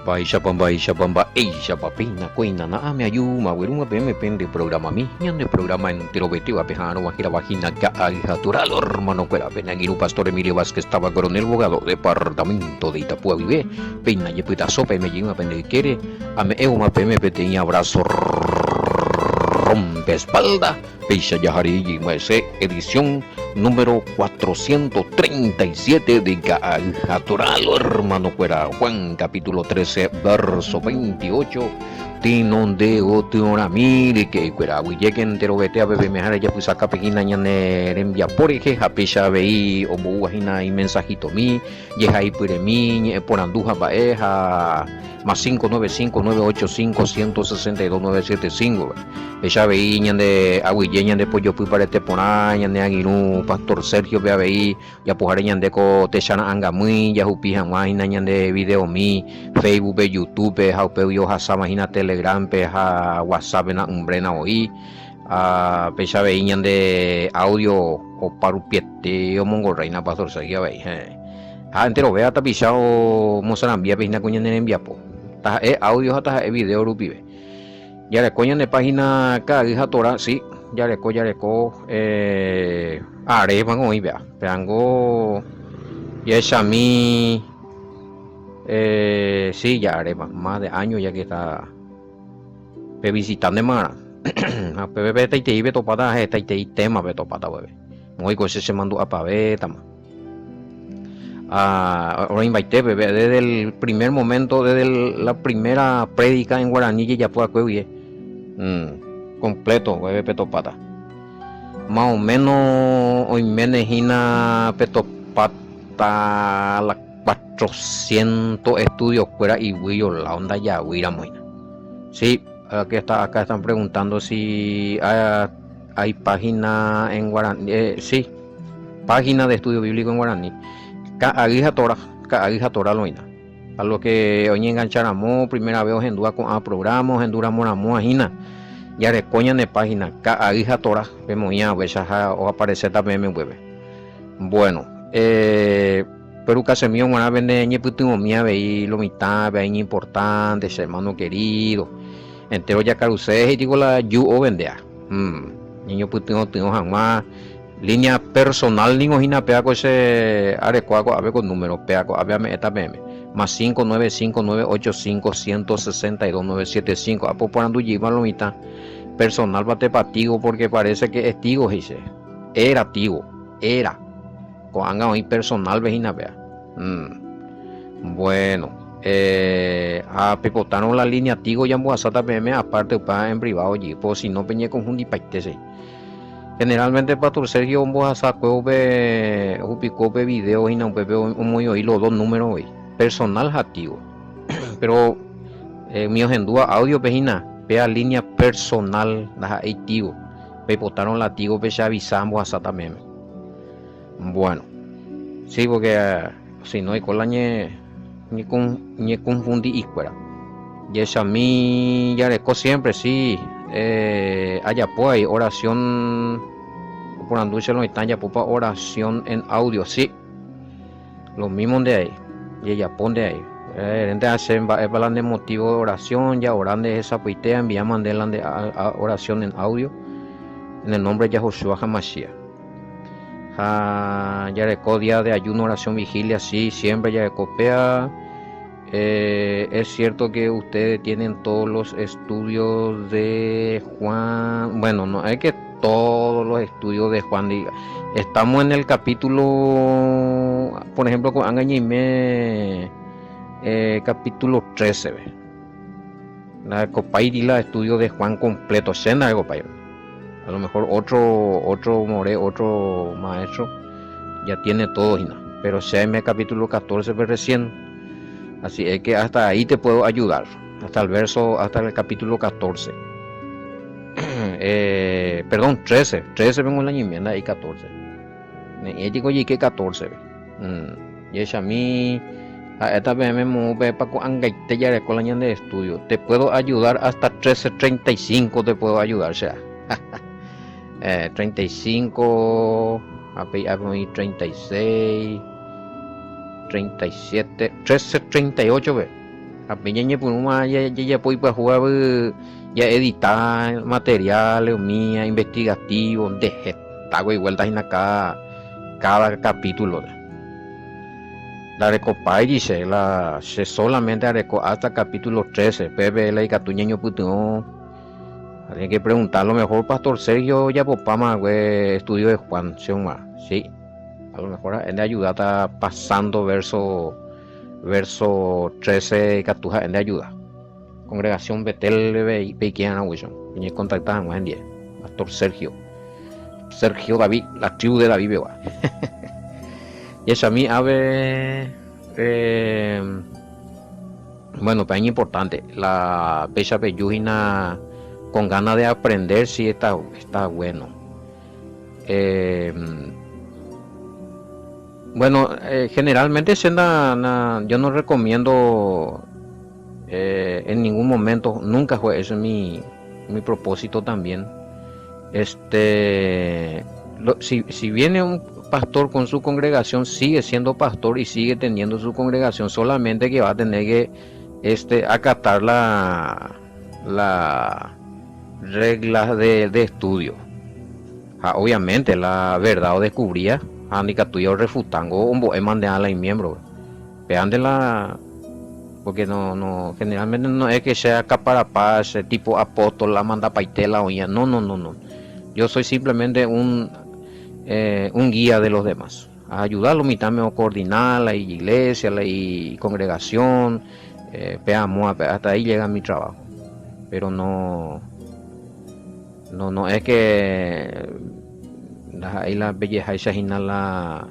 Baisha pamba, eisha papina, cuina, na ame ayuma, wiruma peme pende programa mi, ñande programa en tirobeti apejano, bajira vagina, ka agatural, hermano cuera, penagiru pastor Emilio Vázquez, estaba coronel abogado, departamento de Itapúa vive, peina yepuita sopa y me lleva pende quiere, ame euma peme peteña abrazo, rompe espalda, peisha yahari y maese, edición número 437 de Gatural, hermano cuera, Juan capítulo 13, verso 28. Tinonde otiora mire que cuera huilleque entero vete a bebé mejara ya pues acá pegina ñane envía por eje japisha vei o buajina y mensajito mi yeja ahí pure mi por anduja baeja más 595-985-162-975 ella veí ñande aguille ñande pollo pui para este pona ñande aguirú pastor Sergio vea veí ya pujare ñande ko techana anga muy ya jupija máquina ñande video mi Facebook be YouTube jaupe yo hasa máquina Telegram pe ha WhatsApp na umbrena oi a pecha veí ñande audio o parupiete o mongo reina pastor Sergio veí ha entero vea tapizao mozarambia pe na coña en envia po ta audio hasta video rupibe ya le coña de página ka hija tora sí ya le co are van hoy vea peango y esa mi sí ya haré más de años ya que está visitando más a bebé te ibe topada te tema be topada bebé muy cosas se mandó a pave tama ahora invité bebé desde el primer momento desde la primera prédica en guaraní que ya fue a cuevie completo bebé petopata más o menos hoy menejina petopata la 400 estudios fuera y Willo la onda ya huira moina sí acá están preguntando si hay página en guaraní sí página de estudio bíblico en guaraní ka agija tora loina a lo que hoy engancharamos primera vez en dua con programa en dura moramo ajina ya de coña de página ka agija tora vemos ya o aparece también en web bueno pero casi mío una vez de ñeputimo mía veí lo mitad veí importante hermano querido entero ya carusé y digo la yu o vendea niño putimo tengo jamás línea personal ni ojina peaco ese arecuaco a ver con número peaco a ver esta meme más 595-985-162-975 a poporando lleva lo mitad personal bate patigo porque parece que es tigo dice era tigo era coanga hoy personal vejina vea bueno a pepotaron la línea tigo ya muasata pm aparte pa en privado allí pues si no peñé conjundi paitese generalmente pastor Sergio muasa cueve upicope video y no pepe muy oí los dos números hoy personal activo pero mío en dúa audio vejina vea línea personal la activo pepotaron la tigo pe ya avisamos a también. Bueno, sí, porque si no hay cola ni confundí y fuera. Y esa mi ya reco siempre, sí. Allá pues hay oración por anduche lo están ya popa oración en audio, sí. Lo mismo de ahí. Y ella pone ahí. Gente hacen hablan de motivo de oración, ya oran de esa puitea, envían mandelan de oración en audio. En el nombre de Josué Hamashiach. Ya reco día de ayuno, oración, vigilia, sí, siempre ya recopea. Es cierto que ustedes tienen todos los estudios de Juan. Bueno, no es que todos los estudios de Juan diga. Estamos en el capítulo, por ejemplo, con Angañime, capítulo 13. La copairila estudio de Juan completo, cena de copair. A lo mejor otro maestro ya tiene todo, pero sea en el capítulo 14 recién, así es que hasta ahí te puedo ayudar, hasta el capítulo 14, perdón, 13 vengo en la enmienda y 14, y digo y que 14, y es a mí, a esta vez me mueve para angaite ya de colaña de estudio, te puedo ayudar hasta 13:35 te puedo ayudar, sea. 35 36 37 13:38 ve apenas ya por una ya puede para jugar ya editar materiales mía investigativo de tago y vueltas en acá cada capítulo la recopa y dice la se solamente hasta capítulo 13 pepe la y catuñeño puto hay que preguntar lo mejor pastor Sergio ya popama estudio de Juan Seuma sí a lo mejor en de ayuda está pasando verso 13 catuja en de ayuda congregación Betel Peiquiana Wilson y contactar en 10 pastor Sergio David la tribu de David Beba y esa a mí ave bueno para mí importante la pecha peyujina con ganas de aprender si está bueno bueno generalmente yo no recomiendo en ningún momento nunca fue eso es mi propósito también si viene un pastor con su congregación sigue siendo pastor y sigue teniendo su congregación solamente que va a tener que acatar la reglas de estudio obviamente la verdad o descubría handicap tuyo refutando un mande a la miembro vean de la porque no generalmente no es que sea caparapaz tipo apóstol la manda paitela o ya no yo soy simplemente un guía de los demás a ayudarlo mitame o coordinar la iglesia la congregación hasta ahí llega mi trabajo pero no es que ahí la belleza esa la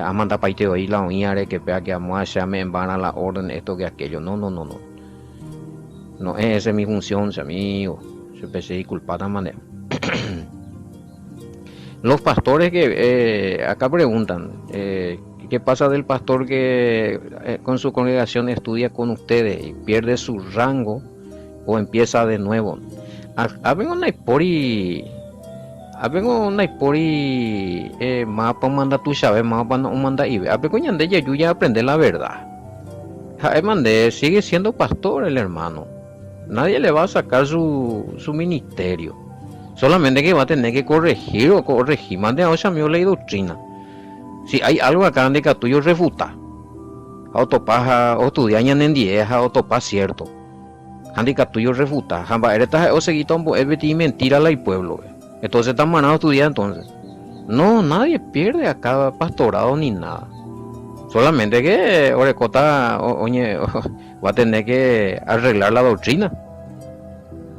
Amanda Paiteo y la oñare que pega que amo a me van a la orden esto que aquello no es esa mi función amigo se pensé culpada manera los pastores que acá preguntan qué pasa del pastor que con su congregación estudia con ustedes y pierde su rango o empieza de nuevo vengo una hipori mapa manda tu sabes mapa no manda y vengo ñande ya aprender la verdad mande sigue siendo pastor el hermano nadie le va a sacar su ministerio solamente que va a tener que corregir más de ahora amigo ley doctrina si hay algo acá donde que tuyo refuta autopaja o estudiaña en dieja autopa cierto handicap tuyo refuta jamba eres o seguito es mentira la y pueblo entonces están manados a estudiar entonces no nadie pierde acá pastorado ni nada solamente que Orecota va a tener que arreglar la doctrina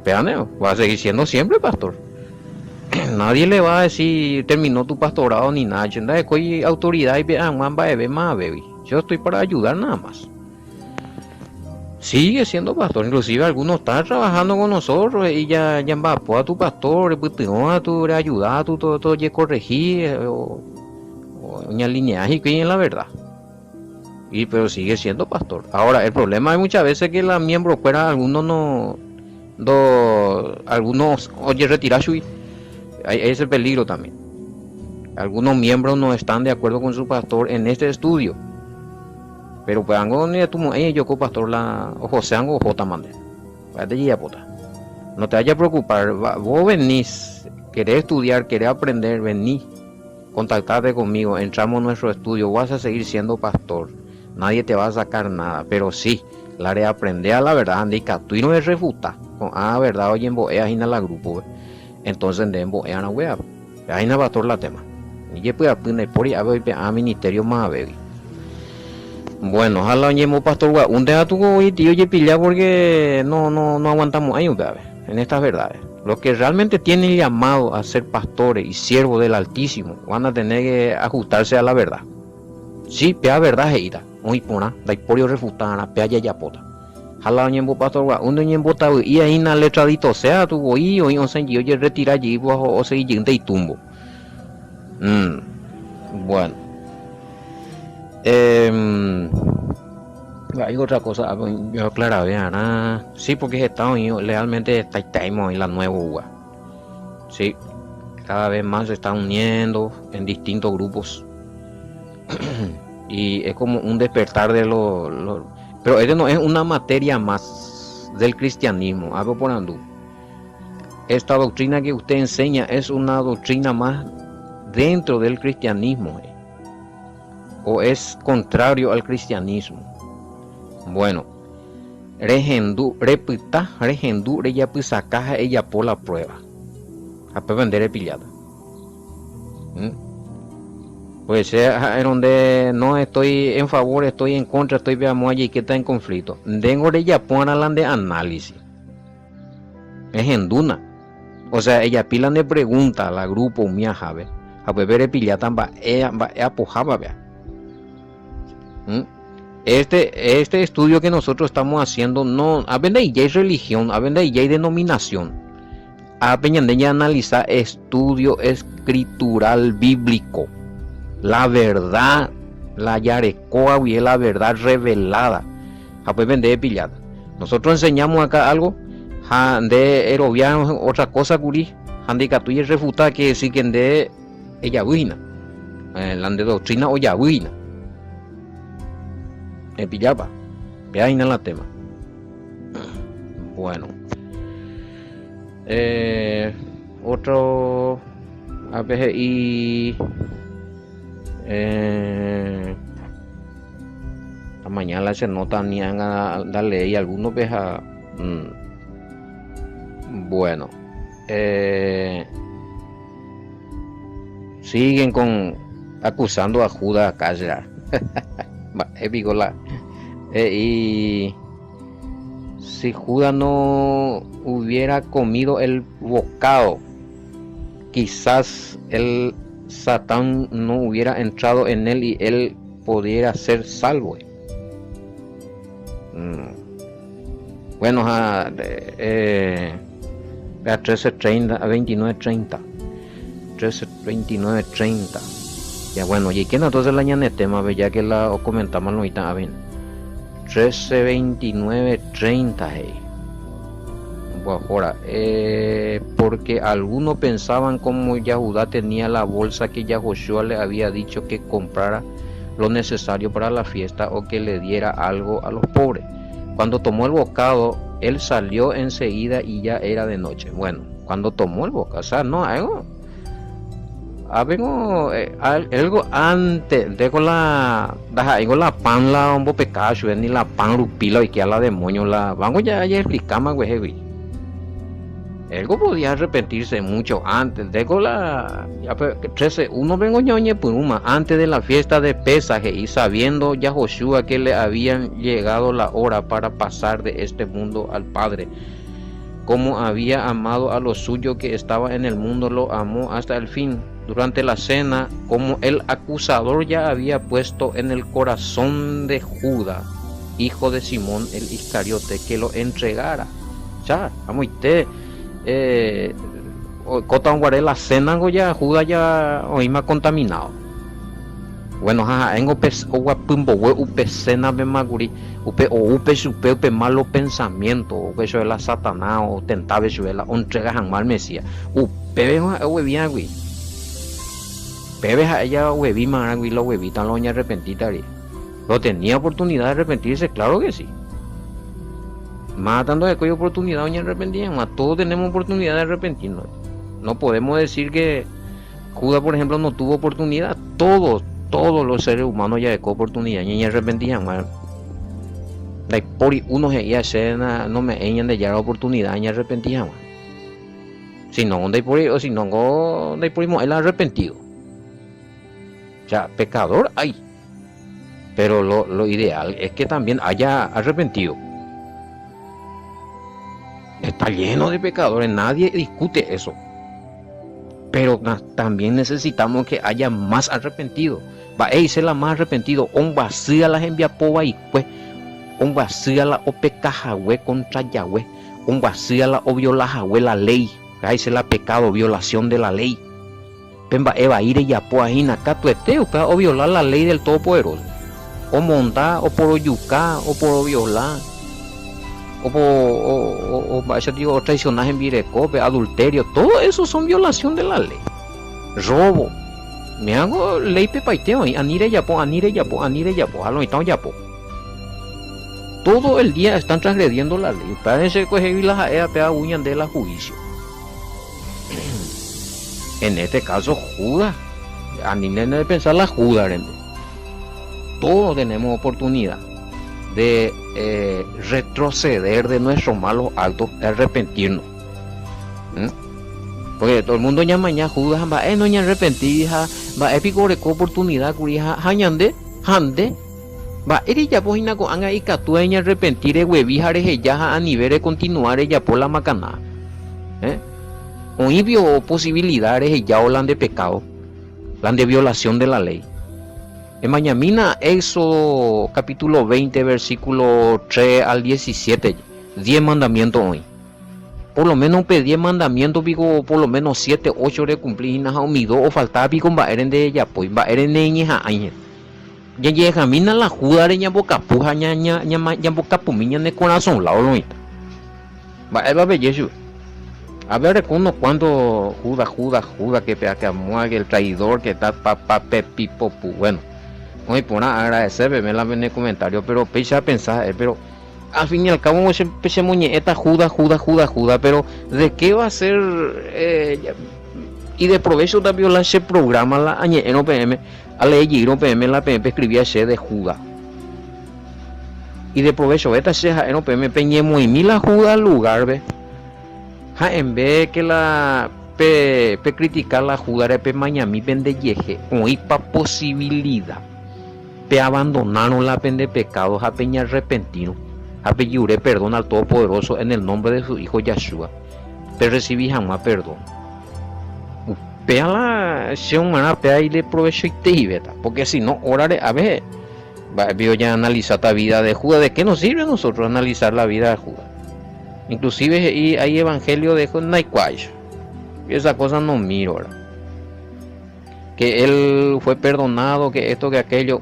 vean va a seguir siendo siempre pastor nadie le va a decir terminó tu pastorado ni nada hay autoridad y yo estoy para ayudar nada más sigue siendo pastor inclusive algunos están trabajando con nosotros y ya va a tu pastor a tu ayudar todo ya corregir o una lineaje que en la verdad pero sigue siendo pastor ahora el problema es muchas veces que la miembros fuera algunos algunos oye retirar su hay ese peligro también algunos miembros no están de acuerdo con su pastor en este estudio pero pues algo ni tu yo con pastor la o José Ango J mande no te vayas a preocupar vos venís querés estudiar querés aprender vení contactarte conmigo entramos en nuestro estudio vas a seguir siendo pastor nadie te va a sacar nada pero sí la de aprender a la verdad indica tú y no es refuta con verdad oye en boea y la grupo entonces de boea na wea ahí na pastor la tema y yo puedo aprender por ahí a ministerio más a bueno ojalá ñemo pastor un día tu y tío ye pilla porque no aguantamos ahí en estas verdades los que realmente tienen llamado a ser pastores y siervos del Altísimo van a tener que ajustarse a la verdad sí pea verdad heita muy pona da porio refutana pea ya pota ojalá ñemo pastor un ñemo ta y ahí na letra dito sea tu y hoy onsen yo ye retira allí o se yente y tumbo bueno hay otra cosa yo aclaraba vean sí porque Estados Unidos realmente está en la nueva UA sí cada vez más se están uniendo en distintos grupos y es como un despertar de pero este no es una materia más del cristianismo. Hablo por andú. Esta doctrina que usted enseña es una doctrina más dentro del cristianismo, o es contrario al cristianismo. Bueno, regendú ella pues sacaja ella por la prueba a vender pillada. Pues es donde no estoy en favor, estoy en contra, estoy veamos allí que está en conflicto. Tengo de ella ponerla de análisis. Es enduna. O sea, ella pila de pregunta a la grupo mía jabe. A beber pilla tamba ella apojaba vea. Este estudio que nosotros estamos haciendo no habende ya religión, habende ya denominación. Habende ya analizar estudio escritural bíblico. La verdad, la yarecoa y la verdad revelada. Habende pillada. Nosotros enseñamos acá algo de eroviar otra cosa curi handicatu y refutar que sí que de ella buena la de doctrina o ya buena pillaba vea ahí en la tema. Bueno, otro a veces y la mañana se nota ni a darle y algunos veja. Bueno, siguen con acusando a Judas acá ya. Y si Judas no hubiera comido el bocado, quizás el Satán no hubiera entrado en él y él pudiera ser salvo. Bueno, a 13:30 a 29:30. 13:29:30. Ya bueno, y quién entonces la ñane tema, ya que la comentamos ahorita, a ver. 13:29:30, Bueno, ahora, porque algunos pensaban como Yahudá tenía la bolsa que Yahoshua le había dicho que comprara lo necesario para la fiesta o que le diera algo a los pobres. Cuando tomó el bocado, él salió enseguida y ya era de noche. Bueno, cuando tomó el bocado, o sea, no, algo antes, dejo la pan la un pecacho, ni la pan rupila y que a la demonio la, vamos ya explicamos, güey, algo podía arrepentirse mucho antes, dejo la, ya, 13, uno vengo ñoñe puruma, antes de la fiesta de Pesaje y sabiendo ya Joshua que le habían llegado la hora para pasar de este mundo al Padre, como había amado a los suyos que estaba en el mundo, lo amó hasta el fin. Durante la cena, como el acusador ya había puesto en el corazón de Judas, hijo de Simón el Iscariote, que lo entregara. Ya, vamos cota guaré la cena ya Judas ya hoy me ha contaminado. Bueno, engo pes o pumbo upe cena be maguri upe supe malo pensamiento o que eso es la Satanás o tentaba eso es la entrega mal Mesías upe bien güey. Pebe a ella hueví maragui la huevita la doña arrepentita. ¿Lo tenía oportunidad de arrepentirse? Claro que sí. Más dando de cuello oportunidad doña arrepentida, más todos tenemos oportunidad de arrepentirnos. No podemos decir que Judas, por ejemplo, no tuvo oportunidad. Todos los seres humanos ya de oportunidad y arrepentían más. Por uno ya no me eñan de ya la oportunidad y arrepentían más. Si no, de por o si no, de por el arrepentido. Ya, pecador hay, pero lo ideal es que también haya arrepentido. Está lleno de pecadores, nadie discute eso, pero también necesitamos que haya más arrepentido. Va a ser la más arrepentido, on vacía las envía poba y pues, on vacía la opecajahue contra Yahweh, on vacía la o violajahue la ley, ahí se la pecado, violación de la ley. Pemba eva ire ya poajina catueteo o violar la ley del Todopoderoso, o montar o por oyucar o por violar o traicionar en virecope, adulterio, todo eso son violación de la ley, robo, me hago ley pepaiteo y anire yapo, halo están yapo. Todo el día están transgrediendo la ley. Parece que las aea pega uñan de la juicio. En este caso, Judas. A ni de pensar la Judas. Todos tenemos oportunidad de retroceder de nuestros malos actos, de arrepentirnos. Porque todo el mundo llama mañana Judas, va no ya arrepentir, va épico de oportunidad, curija, hañande, hande. Va, ya pues ina con anga y catueña arrepentir huevijare ya a nivel de continuar ella por la macana. Hoy vio posibilidades ya hablan de pecado, hablan de violación de la ley. En Mañamina, Éxodo capítulo 20, versículo 3 al 17, 10 mandamientos hoy. Por lo menos 10 mandamientos, digo, por lo menos 7, 8 de cumplir, o faltaba, digo, va eren de ella, pues, va eren de ella, ya llega mina la Juda de boca puja ya boca pumiña de corazón la olonita va eva bellezo a ver unos cuantos Juda que pega que amuague el traidor que está pipo bueno hoy por agradecerme me la ven en el comentario pero pese a pensar pero al fin y al cabo se muñe esta Juda pero de qué va a ser y de provecho de violar ese programa la añe en OPM a ley PM la PM escribía se de Judas y de provecho esta ceja en OPM peñemos y mil Judas al lugar ve en vez que la pe criticar la Judas pe mañami vende yeje hoy pa posibilidad pe abandonaron la pende pecados a peña arrepentino a pe juré perdón al Todopoderoso en el nombre de su hijo Yahshua pe recibí jamás perdón. Pea la semana pea y le provecho y te beta porque si no oraré a ver vio ya analizar la vida de Judas. ¿De qué nos sirve a nosotros analizar la vida de Judas? Inclusive y hay evangelio de Naikwaish esa cosa no miro ahora que él fue perdonado que esto que aquello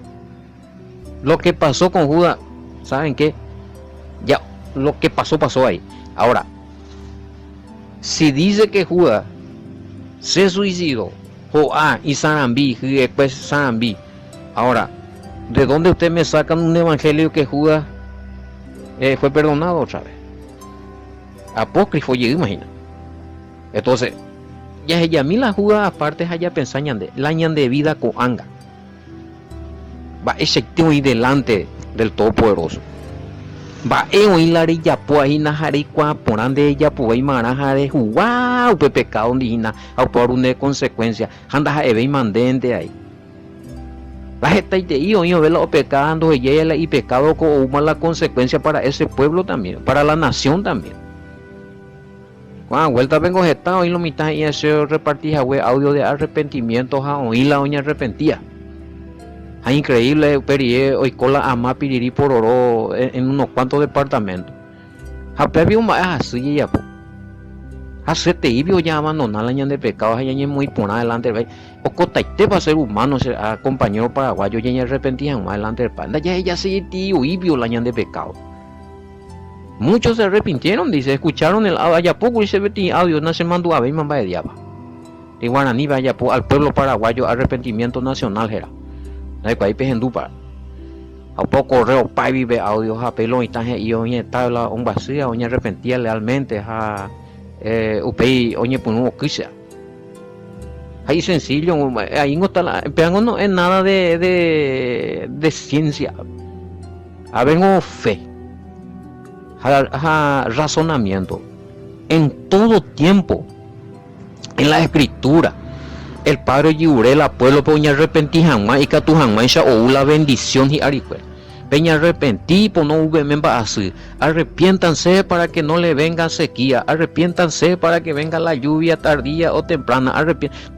lo que pasó con Judas ¿saben qué? Ya lo que pasó ahí. Ahora si dice que Judas se suicidó y Sarambí y después Sarambí. Ahora, ¿de dónde ustedes me sacan un evangelio que Judas fue perdonado otra vez? Apócrifo, yo imagino. Entonces, ya a mí la Judas aparte allá pensaban de la de vida con anga. Va ese tío y delante del Todopoderoso. Va hoy la ya po ahí na jare kwa poran de ella po ahí marajare wow pe pecado ndina a por una consecuencia anda ja eve mandente ahí la gente de ahí hoy ve lo pecando ella y pecado como la consecuencia para ese pueblo también para la nación también cuando vuelta vengo jetado y lo mitad y ese repartí audio de arrepentimiento ja hoy la doña arrepentía. Es increíble, pero hoy con la ama piriri por oro en unos cuantos departamentos. Hape vio más así ya po. Hace te ibio ya abandonar la de pecados allá en muy por adelante ve. O cotaite para ser humano a compañero paraguayo ya arrepentían más adelante del panda ya ella sí tío ibio la de pecado. Muchos se arrepintieron, dice, escucharon el allá poco y se metí audio no se mandó a ver mamba de diaba. Y guaraní vaya al pueblo paraguayo arrepentimiento nacional era. Hay que ir en dupa. A poco correo pai vive audio a pelón y tan y oye tabla un vacía oye arrepentía realmente a upei oye puno quizá. Ahí sencillo ahí no está la pero no es nada de ciencia. Habengo fe. Razonamiento en todo tiempo en la escritura. El padre Yurela pueblo peña arrepentí jamás y que tu jamás o la bendición y aricuel peña arrepentí por no hubo memba así arrepiéntanse para que no le venga sequía arrepiéntanse para que venga la lluvia tardía o temprana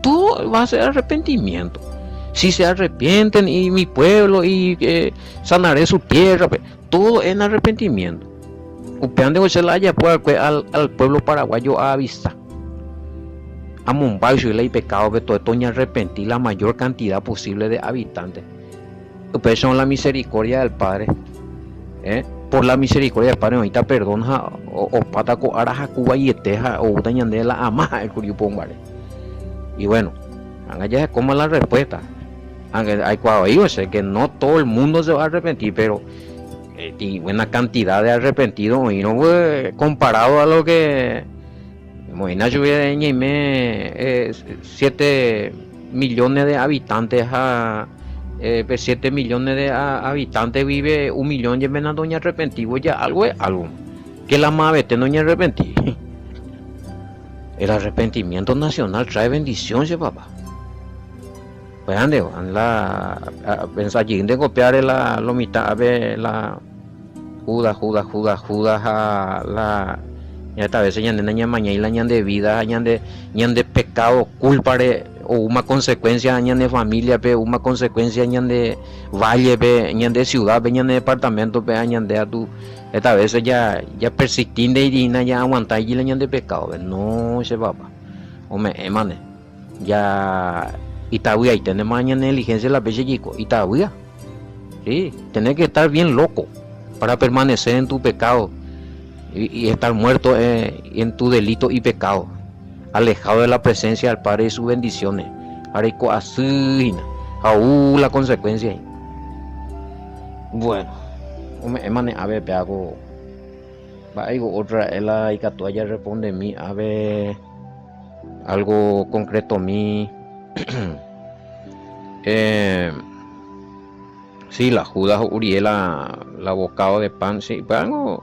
todo va a ser arrepentimiento si se arrepienten y mi pueblo y sanaré su tierra todo en arrepentimiento upean de Ocelaya al pueblo paraguayo a avisar a Mumbai y ley pecado de todo esto arrepentir la mayor cantidad posible de habitantes. Ustedes son la misericordia del Padre. Por la misericordia del Padre, ahorita perdona o pataco araja Cuba y eteja o dañan de la ama el curiopombare. Y bueno, ya es como la respuesta. Aunque hay cuando sé que no todo el mundo se va a arrepentir, pero y buena cantidad de arrepentidos, y no comparado a lo que Moina lluvia de Ñeime, 7 millones de habitantes a 7 millones de habitantes vive 1 millón y menos doña arrepentido ya algo es algo que la más te no arrepentí. El arrepentimiento nacional trae bendición, che papá. Pues ande, pensar allí de copiar la mitad de la Judas a la ya esta vez ya de mañana y la ñan de vida, ñan de pecado, culpa o una consecuencia ñan de familia, pe una consecuencia ñan de valle, pe ñan de ciudad, pe ñan de departamento, pe ñan de tu esta vez ya persistir de irina ya aguantar y la ñan de pecado, pe no se papá. Hombre, emane. Ya Itaúya y tenemos mañana negligencia la peche chico, Itaúya. Sí, tenés que estar bien loco para permanecer en tu pecado y estar muerto en tu delito y pecado, alejado de la presencia del Padre y sus bendiciones. Areco así, la consecuencia. Bueno, emane a ver, hago otra, la icatuaya responde mí, a ver, algo concreto mí. Sí, la Judas Uriela, la bocado de pan, sí, pues algo,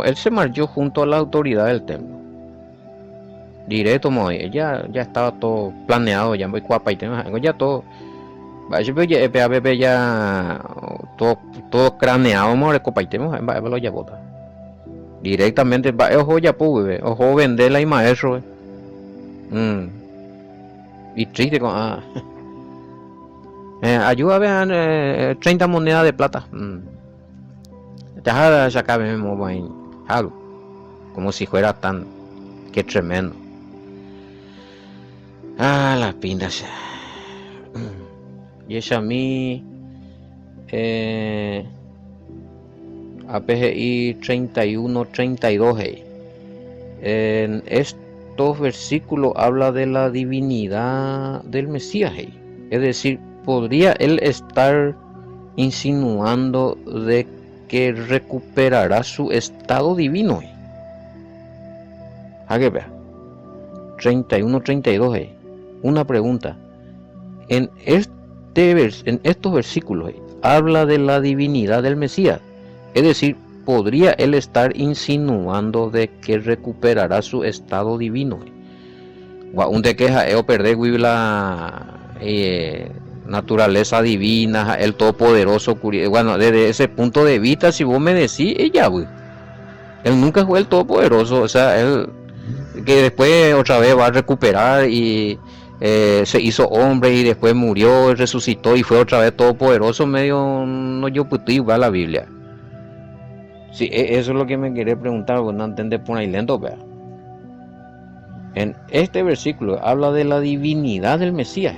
él se marchó junto a la autoridad del templo. Directo, ya estaba todo planeado, ya voy cuapa y tengo ya todo, ya todo craneado, copa y tengo, lo ya bota. Directamente, ojo ya pude, ojo venderla y maestro. Y triste con ayuda a ver 30 monedas de plata. Ya sacar algo como si fuera tan que tremendo. Las pintas. Y esa a mí APGI 31-32 en estos versículos habla de la divinidad del Mesías, es decir, podría él estar insinuando de que recuperará su estado divino. A que vea 31-32 una pregunta. En estos versículos habla de la divinidad del Mesías, es decir, podría él estar insinuando de que recuperará su estado divino. Un de queja o perder la naturaleza divina, el todopoderoso. Bueno, desde ese punto de vista, si vos me decís, él nunca fue el todopoderoso, o sea, él que después otra vez va a recuperar y se hizo hombre y después murió, resucitó y fue otra vez todopoderoso, medio no yo puedo igual la Biblia. Sí, eso es lo que me quería preguntar, porque no entendés por ahí lento, vea. En este versículo habla de la divinidad del Mesías,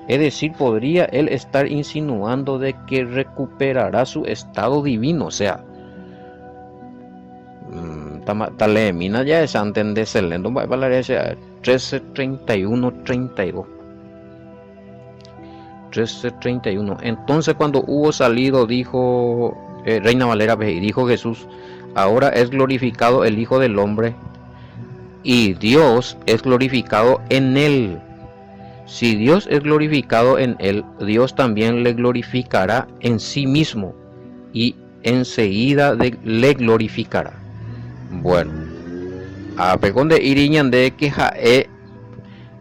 es decir, podría él estar insinuando de que recuperará su estado divino, o sea, tal mina ya es antes de lento, va a hablar ese 13:31-32. 13:31. Entonces cuando hubo salido, dijo Reina Valera, y dijo Jesús: ahora es glorificado el Hijo del Hombre y Dios es glorificado en él. Si Dios es glorificado en él, Dios también le glorificará en sí mismo y enseguida le glorificará. Bueno, a pegón de iriñan de que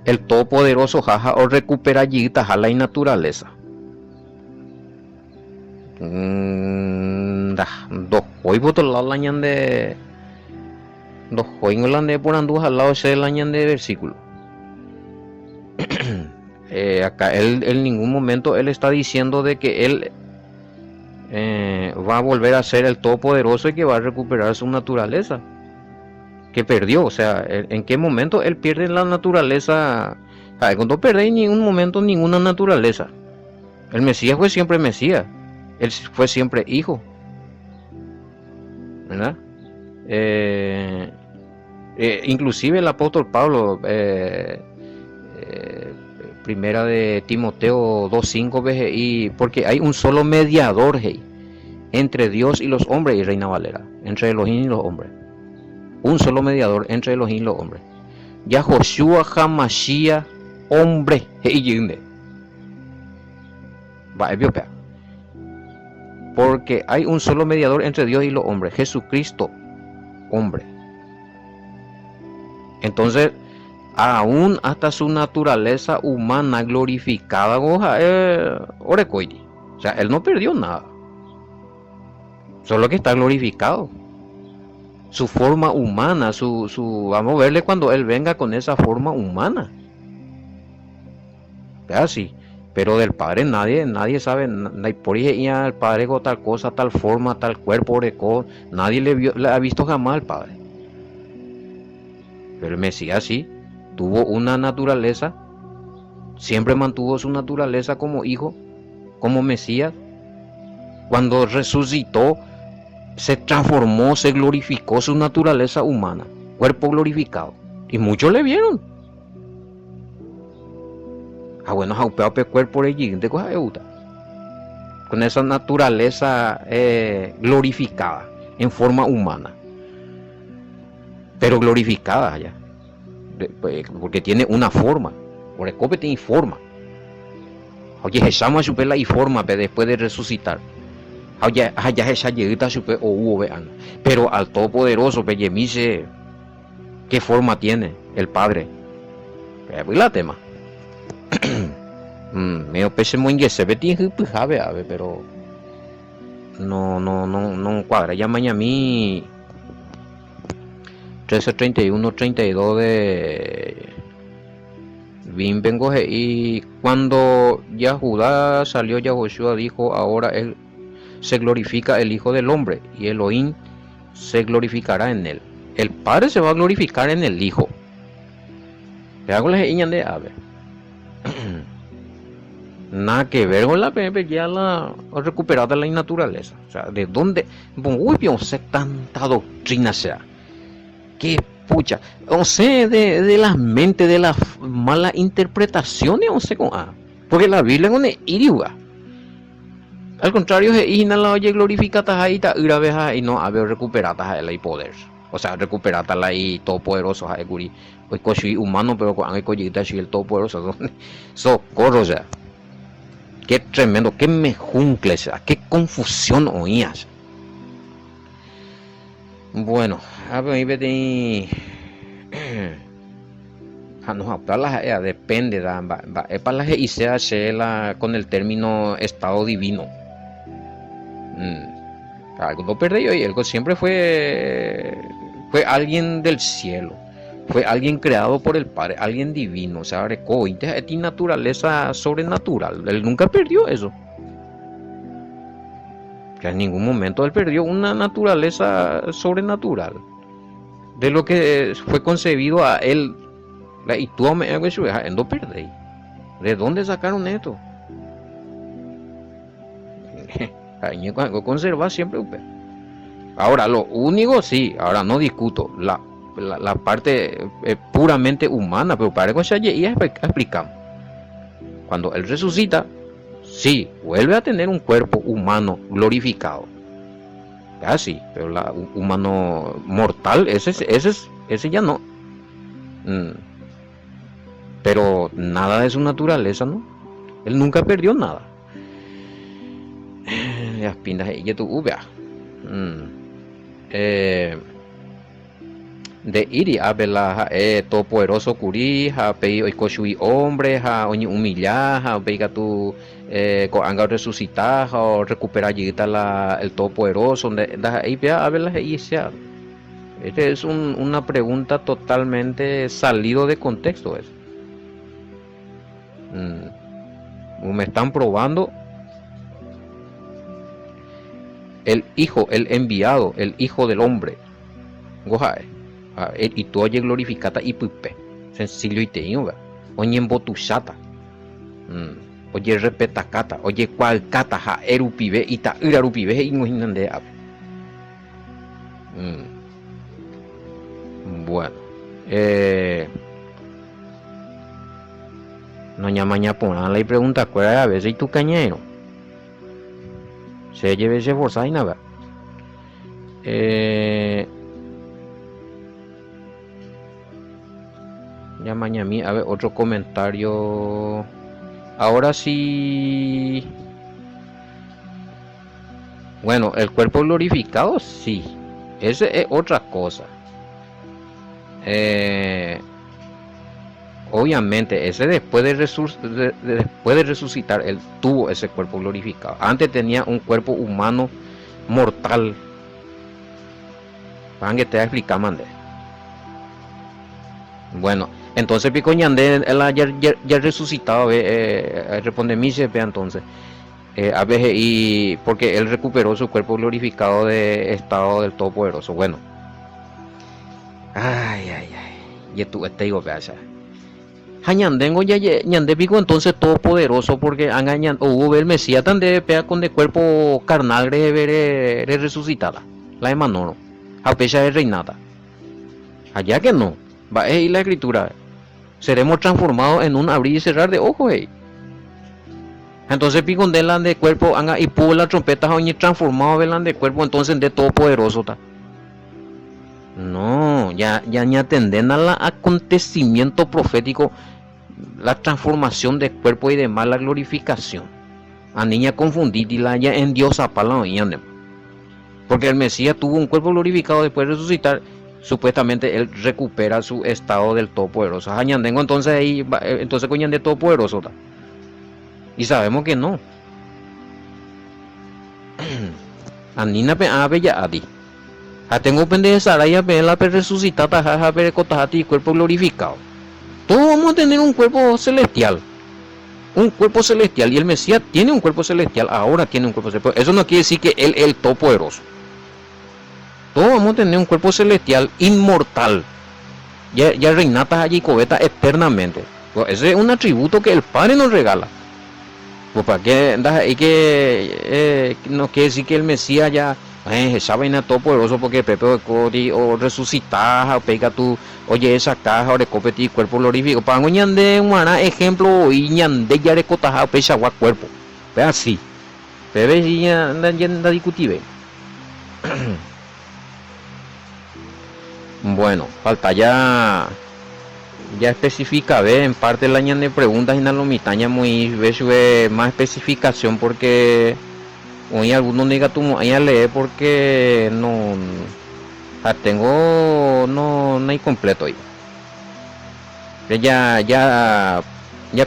el todopoderoso jaja o recupera allí taja la naturaleza. Dos hoy por otro lado la ñan de dos hoy en de por anduja al lado se la ñan de versículo. Acá él en ningún momento él está diciendo de que él va a volver a ser el todopoderoso y que va a recuperar su naturaleza que perdió. O sea, en qué momento él pierde la naturaleza. No pierde en ningún momento ninguna naturaleza. El Mesías fue siempre Mesías, él fue siempre hijo, ¿verdad? Inclusive el apóstol Pablo, primera de Timoteo 2:5, y porque hay un solo mediador, hey, entre Dios y los hombres, y Reina Valera, entre Elohim y los hombres. Un solo mediador entre Elohim y los hombres. Yahoshua HaMashiach, hombre, hey, yinde. Va, porque hay un solo mediador entre Dios y los hombres, Jesucristo, hombre. Entonces, aún hasta su naturaleza humana glorificada, orecoidi. O sea, él no perdió nada. Solo que está glorificado. Su forma humana, vamos a verle cuando él venga con esa forma humana. Es así. Pero del Padre nadie sabe, por ella el Padre con tal cosa, tal forma, tal cuerpo, nadie le ha visto jamás al Padre. Pero el Mesías sí, tuvo una naturaleza, siempre mantuvo su naturaleza como hijo, como Mesías. Cuando resucitó, se transformó, se glorificó su naturaleza humana, cuerpo glorificado. Y muchos le vieron. Bueno, jaupeape cuerpo de cosa euta. Con esa naturaleza glorificada en forma humana. Pero glorificada ya. Porque tiene una forma. Por el cope tiene forma. Oye, echamos a su pela y forma después de resucitar. Oye, ya esa llegita su pe o hubo vean. Pero al Todopoderoso, Pellemise, ¿qué forma tiene el Padre? La tema. Medio pese muy se tiene que pero no cuadra. Ya mañana 13:31, 32 de vengo y cuando ya Judá salió, Yahoshua dijo, ahora él se glorifica el Hijo del Hombre y Elohim se glorificará en él. El Padre se va a glorificar en el Hijo. Le hago las iñas de ave. Nada que ver con la Pepe, ya la recuperada la naturaleza. O sea, ¿de dónde? Uy, no sé tanta doctrina sea. Qué pucha. O sea, de las mentes, de las malas interpretaciones, o sea, porque la Biblia no es iriua. Al contrario, es la oye glorificada ahí, y no haber recuperada la y poder. O sea, recuperada la y todopoderoso, guri. Pues cochi humano, pero con el collita y el todopoderoso. Socorro, ya. Qué tremendo, qué mejuncle, qué confusión oías. Bueno, a ver, no, depende, para la y sea con el término estado divino. Algo no perdió y algo siempre fue alguien del cielo. Fue alguien creado por el Padre, alguien divino, o sea, tiene naturaleza sobrenatural. Él nunca perdió eso. Que en ningún momento él perdió una naturaleza sobrenatural. De lo que fue concebido a él. Y tú me no perdéis. ¿De dónde sacaron esto? Conserva siempre. Ahora, lo único sí, ahora no discuto. La parte puramente humana, pero para que se ya explicamos. Cuando él resucita, sí, vuelve a tener un cuerpo humano glorificado. Casi, pero la humano mortal, ese ya no. Pero nada de su naturaleza, ¿no? Él nunca perdió nada. Las pintas y tu vea. De iri abela todopoderoso curi ha pei oikoshui hombre ha oñi humillar ha peiga tu anga resucitar o recuperar el todopoderoso da ahí vea abela y sea. Este es una pregunta totalmente salido de contexto eso. Me están probando el hijo, el enviado, el hijo del hombre. Gojae. Y tú oye glorificata y pupe. Sencillo y te iba. Oye embotuchata. Oye repetacata. Oye cualcata ja erupibe y ta irarupibe y no hinande. Bueno. Eh, no maña ponla y pregunta cuál a veces y tu cañero. Se lleve ese forza y nada. Ya mañana a ver otro comentario. Ahora sí. Bueno, el cuerpo glorificado sí. Ese es otra cosa. Obviamente, ese después de resucitar, él tuvo ese cuerpo glorificado. Antes tenía un cuerpo humano mortal. Van que te explicar, mande. Bueno, entonces Pico Ñandé, él ya resucitado, responde mi CP entonces. A veces, y porque él recuperó su cuerpo glorificado de estado del Todopoderoso. Bueno. Ay. Y tú te digo, vea. Ñandengo ya Ñandé Pico entonces todopoderoso porque han hubo el Mesías tan de pea con de cuerpo carnal de resucitada. La de Manoro. A pesar de reinata. Allá que no. Va a ir la escritura. Seremos transformados en un abrir y cerrar de ojos. Entonces Pico de cuerpo y pudo la trompeta hoy transformado de cuerpo entonces de todopoderoso. No, ya atenden al acontecimiento profético, la transformación de cuerpo y demás, la glorificación. A niña confundida ya en Dios a pala. Porque el Mesías tuvo un cuerpo glorificado después de resucitar. Supuestamente él recupera su estado del Todopoderoso. Añandengo entonces ahí, entonces coñan de Todopoderoso. Y sabemos que no. Anina pe bella adi. Tengo pendeja Saraya pe la pe resucitada jaja pe cotajati cuerpo glorificado. Todos vamos a tener un cuerpo celestial. Un cuerpo celestial. Y el Mesías tiene un cuerpo celestial. Ahora tiene un cuerpo celestial. Eso no quiere decir que él es el Todopoderoso. Todos vamos a tener un cuerpo celestial inmortal. Ya reinatas allí cobeta eternamente. Pues ese es un atributo que el Padre nos regala. Pues para qué no quiere decir que el Mesías ya esa vaina todopoderoso porque Pepe o resucitas o pega tu oye esa caja o recopeti cuerpo glorificado para ñande un ejemplo y ñande ya recotaja pecha gua cuerpo ve así Pepe si ya anda discutible. Bueno, falta ya especifica en parte la ñande preguntas y la mitaña muy más especificación porque hoy algunos negativos ahí a leer porque no tengo no hay completo ahí. Ya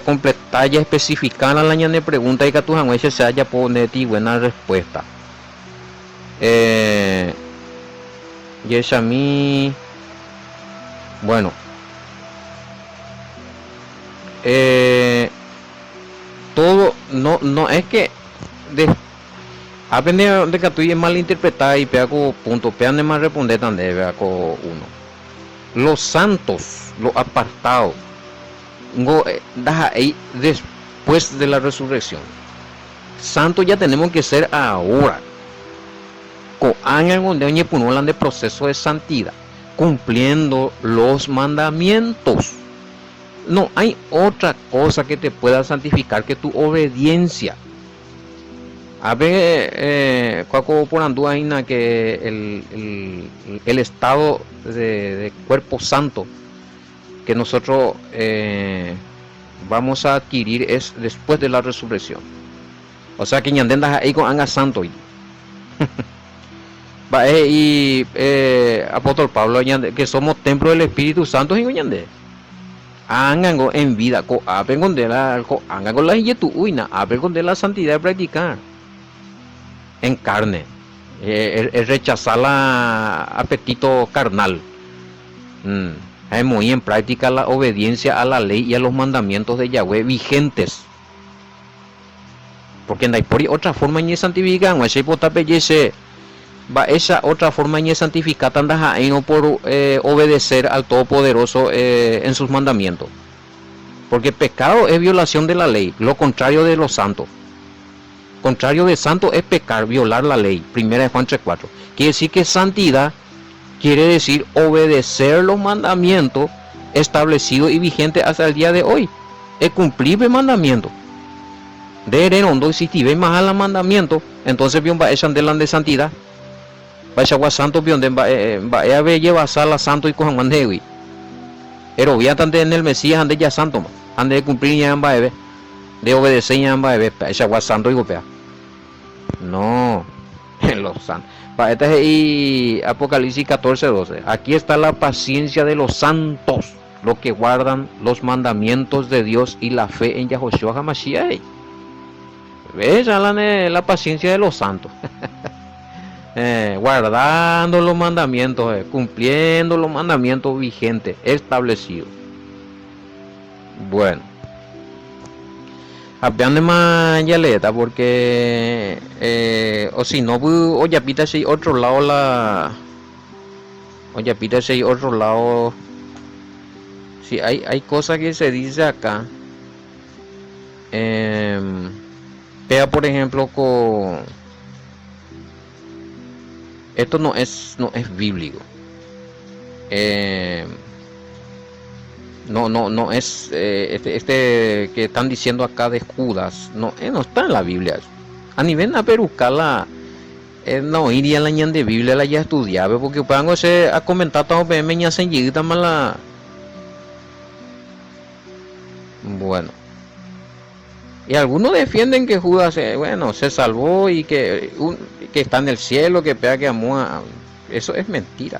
completar ya especificar la ñande de pregunta y que tu jangueche se haya poner ti buena respuesta. Y es a mí bueno todo no es que aprende de que tú es mal interpretada y peaco punto pean de más responder tan de peaco uno. Los santos, los apartados, ahí después de la resurrección. Santos ya tenemos que ser ahora. Hablan de proceso de santidad, cumpliendo los mandamientos. No hay otra cosa que te pueda santificar que tu obediencia. A ver, cuaco por anduaina que el estado de cuerpo santo que nosotros vamos a adquirir es después de la resurrección. O sea que ñandendas ahí con anga santo y apóstol Pablo que somos templo del Espíritu Santo y ñande. Angango en vida co apengon de la co angango la yetu uina apengon de la santidad de practicar en carne, es rechazar la apetito carnal, es muy en práctica la obediencia a la ley y a los mandamientos de Yahweh vigentes, porque no hay por otra forma ni santificar, no hay va esa otra forma ni santificar tanda ahí no por obedecer al Todopoderoso en sus mandamientos, porque pecado es violación de la ley, lo contrario de los santos. Contrario de santo es pecar, violar la ley. Primera de Juan 3:4. Quiere decir que santidad quiere decir obedecer los mandamientos establecidos y vigentes hasta el día de hoy. Es cumplir el mandamiento. De Hererondo, si te ven más al mandamiento, entonces bien va a echar de santidad. Va a echar santo, bien va a llevar sala santo y cojan mandewi. Pero voy a tanto en el Mesías, ande ya santo, ande de cumplir ya en baebe, de obedecer ya en baebe, echar santo y golpea. No, en los santos. Para este es y Apocalipsis 14:12. Aquí está la paciencia de los santos, los que guardan los mandamientos de Dios y la fe en Yahoshua HaMashiach. ¿Ves? La paciencia de los santos. Guardando los mandamientos, cumpliendo los mandamientos vigentes, establecidos. Bueno. Apenas más yaleta porque o si no o ya pita si otro lado si hay cosas que se dice acá vea por ejemplo con esto no es bíblico. No es este que están diciendo acá de Judas, no está en la Biblia. A nivel de perucala no iría la ñan de Biblia la ya estudiaba porque pango se ha comentado todo me ña se llega mala. Bueno. Y algunos defienden que Judas se salvó y que está en el cielo, que pega que amó a... Eso es mentira.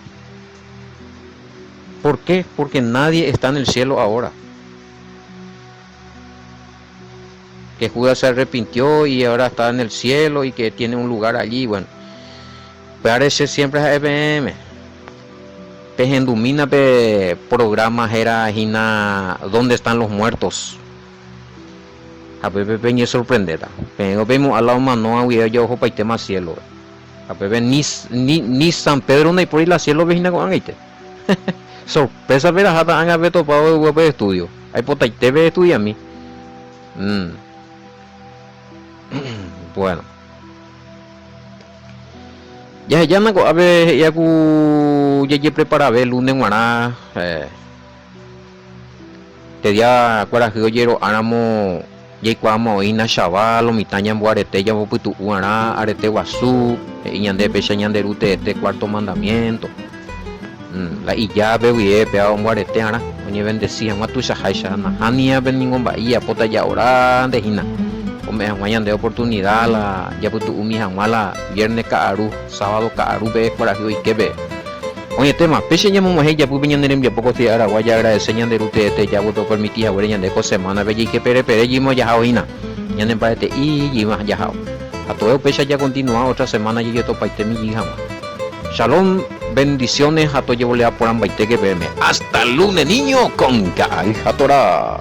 ¿Por qué? Porque nadie está en el cielo ahora. Que Judas se arrepintió y ahora está en el cielo y que tiene un lugar allí. Bueno, parece siempre a EPM. Pegendumina programas era hina ¿dónde están los muertos? A Pepe Peña sorprendera. Pero vemos a la humana no había yo ojo para el tema cielo. A Pepe ni San Pedro ni por ahí la cielo vecina con este. Sorpresa ver a Jata han haber topado de web de estudio. Hay por ahí TV estudia a mí. Bueno. Ya no a ver ya prepara ver lunes guará te dia cuaraje oyero aramo ya cuamo ina chaval o mitaña buarete ya putu guará arete guasú ñande pecha ñande rute este cuarto mandamiento. La illa bebé pea muarete ara oñe bendecía matusa haisha na hania ben ningún bahía pota ya ora de hina me mañana de oportunidad la ya putu umi mala viernes kaaru sábado kaaru be para que hoy que ve oye tema pese ya mo ya pu piñan nerem ya poco te ara guaya agradecer ñande rute este ya voto permitía ahora ñande ko semana be que pere yimo ya hina ñande para este y yima ya hao a todo pese ya continúa otra semana y yo to paite mi hija. Shalom, bendiciones a todos volea por ambaite que verme. Hasta el lunes, niño, con Gai Hatorá.